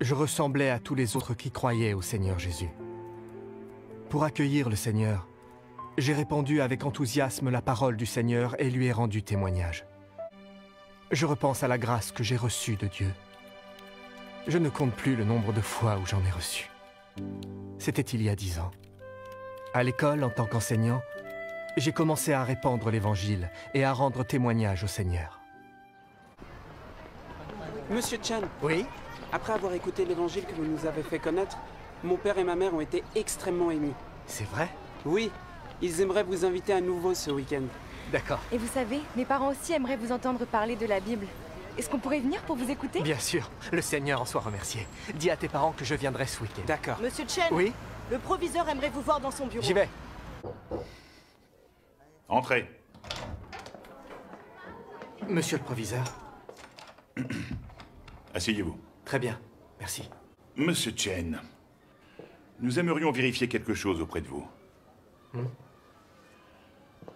Je ressemblais à tous les autres qui croyaient au Seigneur Jésus. Pour accueillir le Seigneur, j'ai répandu avec enthousiasme la parole du Seigneur et lui ai rendu témoignage. Je repense à la grâce que j'ai reçue de Dieu. Je ne compte plus le nombre de fois où j'en ai reçu. C'était il y a 10 ans. À l'école, en tant qu'enseignant, j'ai commencé à répandre l'Évangile et à rendre témoignage au Seigneur. Monsieur Chen, Oui? après avoir écouté l'évangile que vous nous avez fait connaître, mon père et ma mère ont été extrêmement émus. C'est vrai? Oui, ils aimeraient vous inviter à nouveau ce week-end. D'accord. Et vous savez, mes parents aussi aimeraient vous entendre parler de la Bible. Est-ce qu'on pourrait venir pour vous écouter? Bien sûr, le Seigneur en soit remercié. Dis à tes parents que je viendrai ce week-end. D'accord. Monsieur Chen, Oui? le proviseur aimerait vous voir dans son bureau. J'y vais. Entrez. Monsieur le proviseur. Asseyez-vous. Très bien, merci. Monsieur Chen, nous aimerions vérifier quelque chose auprès de vous.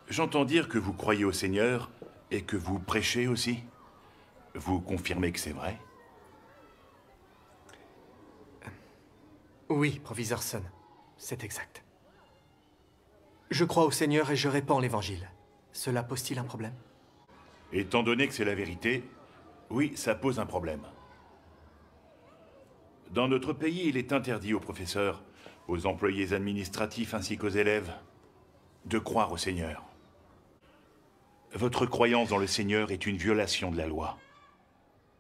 J'entends dire que vous croyez au Seigneur et que vous prêchez aussi. Vous confirmez que c'est vrai? Oui, proviseur Sun, c'est exact. Je crois au Seigneur et je répands l'Évangile. Cela pose-t-il un problème? Étant donné que c'est la vérité, oui, ça pose un problème. Dans notre pays, il est interdit aux professeurs, aux employés administratifs ainsi qu'aux élèves de croire au Seigneur. Votre croyance dans le Seigneur est une violation de la loi.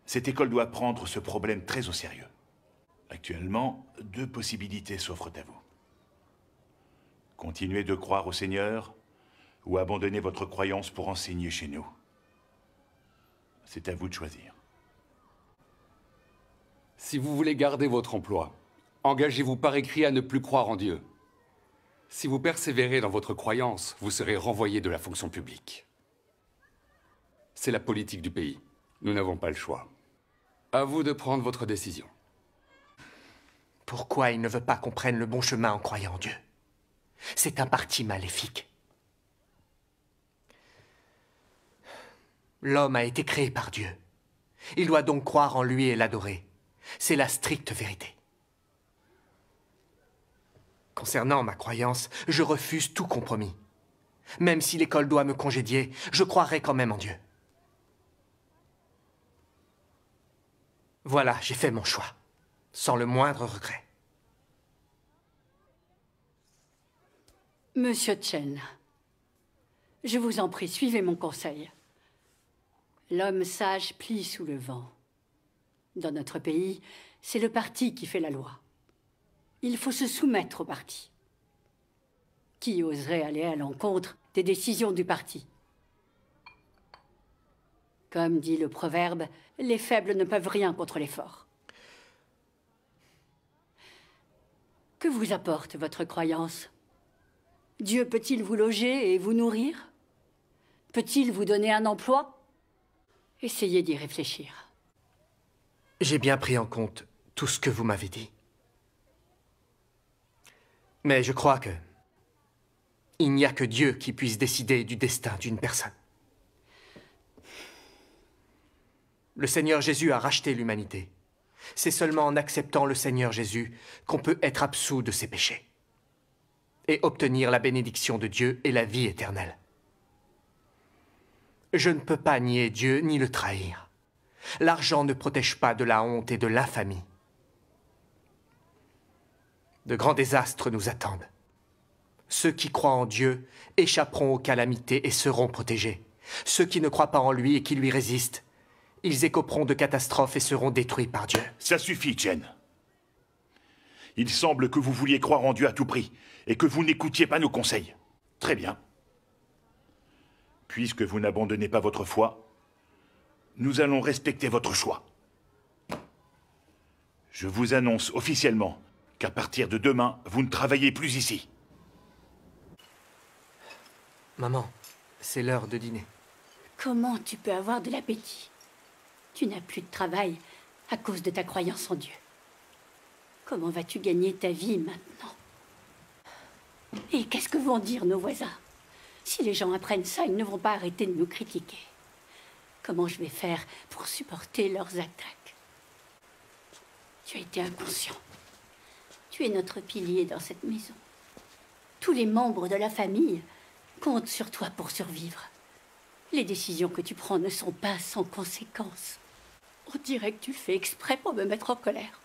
Cette école doit prendre ce problème très au sérieux. Actuellement, 2 possibilités s'offrent à vous. Continuez de croire au Seigneur ou abandonner votre croyance pour enseigner chez nous. C'est à vous de choisir. Si vous voulez garder votre emploi, engagez-vous par écrit à ne plus croire en Dieu. Si vous persévérez dans votre croyance, vous serez renvoyé de la fonction publique. C'est la politique du pays. Nous n'avons pas le choix. À vous de prendre votre décision. Pourquoi il ne veut pas qu'on prenne le bon chemin en croyant en Dieu? C'est un parti maléfique. L'homme a été créé par Dieu. Il doit donc croire en lui et l'adorer. C'est la stricte vérité. Concernant ma croyance, je refuse tout compromis. Même si l'école doit me congédier, je croirai quand même en Dieu. Voilà, j'ai fait mon choix, sans le moindre regret. Monsieur Chen, je vous en prie, suivez mon conseil. L'homme sage plie sous le vent. Dans notre pays, c'est le parti qui fait la loi. Il faut se soumettre au parti. Qui oserait aller à l'encontre des décisions du parti? Comme dit le proverbe, les faibles ne peuvent rien contre les forts. Que vous apporte votre croyance? Dieu peut-il vous loger et vous nourrir? Peut-il vous donner un emploi? Essayez d'y réfléchir. J'ai bien pris en compte tout ce que vous m'avez dit. Mais je crois que il n'y a que Dieu qui puisse décider du destin d'une personne. Le Seigneur Jésus a racheté l'humanité. C'est seulement en acceptant le Seigneur Jésus qu'on peut être absous de ses péchés et obtenir la bénédiction de Dieu et la vie éternelle. Je ne peux pas nier Dieu ni le trahir. L'argent ne protège pas de la honte et de l'infamie. De grands désastres nous attendent. Ceux qui croient en Dieu échapperont aux calamités et seront protégés. Ceux qui ne croient pas en lui et qui lui résistent, ils écoperont de catastrophes et seront détruits par Dieu. Ça suffit, Chen. Il semble que vous vouliez croire en Dieu à tout prix et que vous n'écoutiez pas nos conseils. Très bien. Puisque vous n'abandonnez pas votre foi, nous allons respecter votre choix. Je vous annonce officiellement qu'à partir de demain, vous ne travaillez plus ici. Maman, c'est l'heure de dîner. Comment tu peux avoir de l'appétit? Tu n'as plus de travail à cause de ta croyance en Dieu. Comment vas-tu gagner ta vie maintenant? Et qu'est-ce que vont dire nos voisins? Si les gens apprennent ça, ils ne vont pas arrêter de nous critiquer. Comment je vais faire pour supporter leurs attaques? Tu as été inconscient. Tu es notre pilier dans cette maison. Tous les membres de la famille comptent sur toi pour survivre. Les décisions que tu prends ne sont pas sans conséquences. On dirait que tu le fais exprès pour me mettre en colère.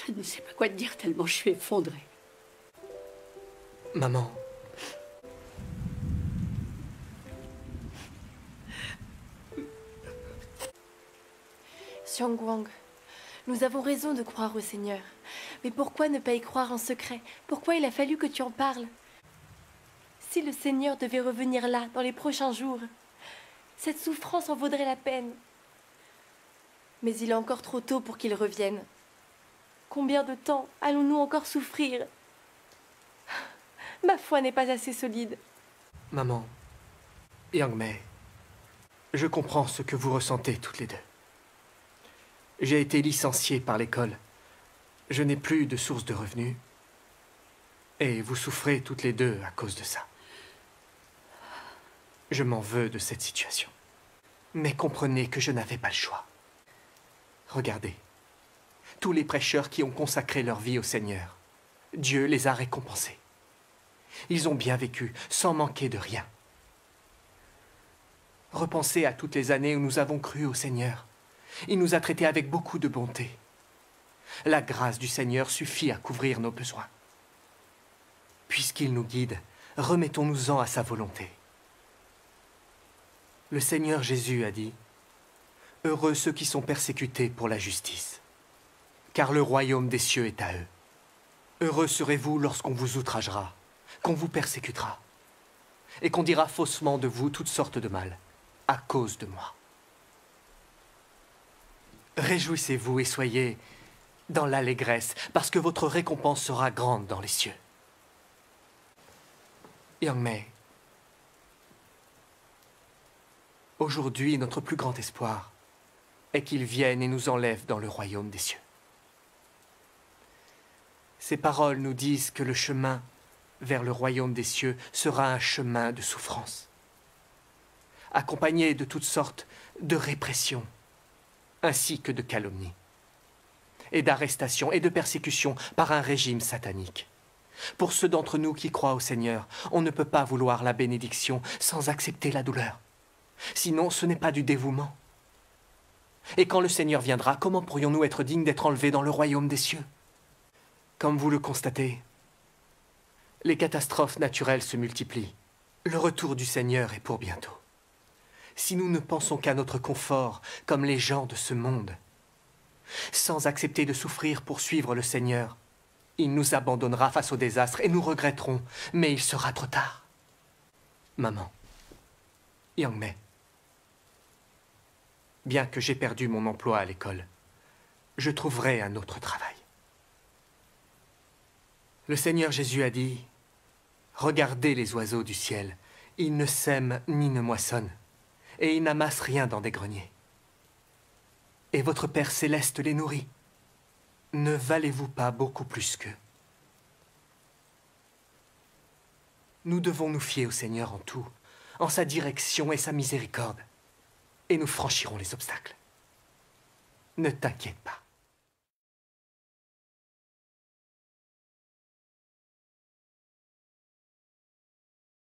Je ne sais pas quoi te dire tellement je suis effondrée. Maman. Xiangguang, nous avons raison de croire au Seigneur. Mais pourquoi ne pas y croire en secret? Pourquoi il a fallu que tu en parles? Si le Seigneur devait revenir là, dans les prochains jours, cette souffrance en vaudrait la peine. Mais il est encore trop tôt pour qu'il revienne. Combien de temps allons-nous encore souffrir? Ma foi n'est pas assez solide. Maman, Yang-mei, je comprends ce que vous ressentez toutes les deux. J'ai été licencié par l'école. Je n'ai plus de source de revenus. Et vous souffrez toutes les deux à cause de ça. Je m'en veux de cette situation. Mais comprenez que je n'avais pas le choix. Regardez, tous les prêcheurs qui ont consacré leur vie au Seigneur, Dieu les a récompensés. Ils ont bien vécu, sans manquer de rien. Repensez à toutes les années où nous avons cru au Seigneur. Il nous a traités avec beaucoup de bonté. La grâce du Seigneur suffit à couvrir nos besoins. Puisqu'il nous guide, remettons-nous-en à sa volonté. Le Seigneur Jésus a dit « Heureux ceux qui sont persécutés pour la justice, car le royaume des cieux est à eux. Heureux serez-vous lorsqu'on vous outragera, qu'on vous persécutera, et qu'on dira faussement de vous toutes sortes de mal, à cause de moi. Réjouissez-vous et soyez dans l'allégresse, parce que votre récompense sera grande dans les cieux. » Yang-mei, aujourd'hui, notre plus grand espoir est qu'il vienne et nous enlève dans le royaume des cieux. Ces paroles nous disent que le chemin vers le royaume des cieux sera un chemin de souffrance, accompagné de toutes sortes de répressions, ainsi que de calomnies, et d'arrestations et de persécutions par un régime satanique. Pour ceux d'entre nous qui croient au Seigneur, on ne peut pas vouloir la bénédiction sans accepter la douleur. Sinon, ce n'est pas du dévouement. Et quand le Seigneur viendra, comment pourrions-nous être dignes d'être enlevés dans le royaume des cieux? Comme vous le constatez, les catastrophes naturelles se multiplient. Le retour du Seigneur est pour bientôt. Si nous ne pensons qu'à notre confort, comme les gens de ce monde, sans accepter de souffrir pour suivre le Seigneur, il nous abandonnera face au désastre et nous regretterons, mais il sera trop tard. Maman, Yang-mei, bien que j'ai perdu mon emploi à l'école, je trouverai un autre travail. Le Seigneur Jésus a dit « Regardez les oiseaux du ciel, ils ne sèment ni ne moissonnent, et ils n'amassent rien dans des greniers. Et votre Père céleste les nourrit. Ne valez-vous pas beaucoup plus qu'eux? » Nous devons nous fier au Seigneur en tout, en sa direction et sa miséricorde, et nous franchirons les obstacles. Ne t'inquiète pas.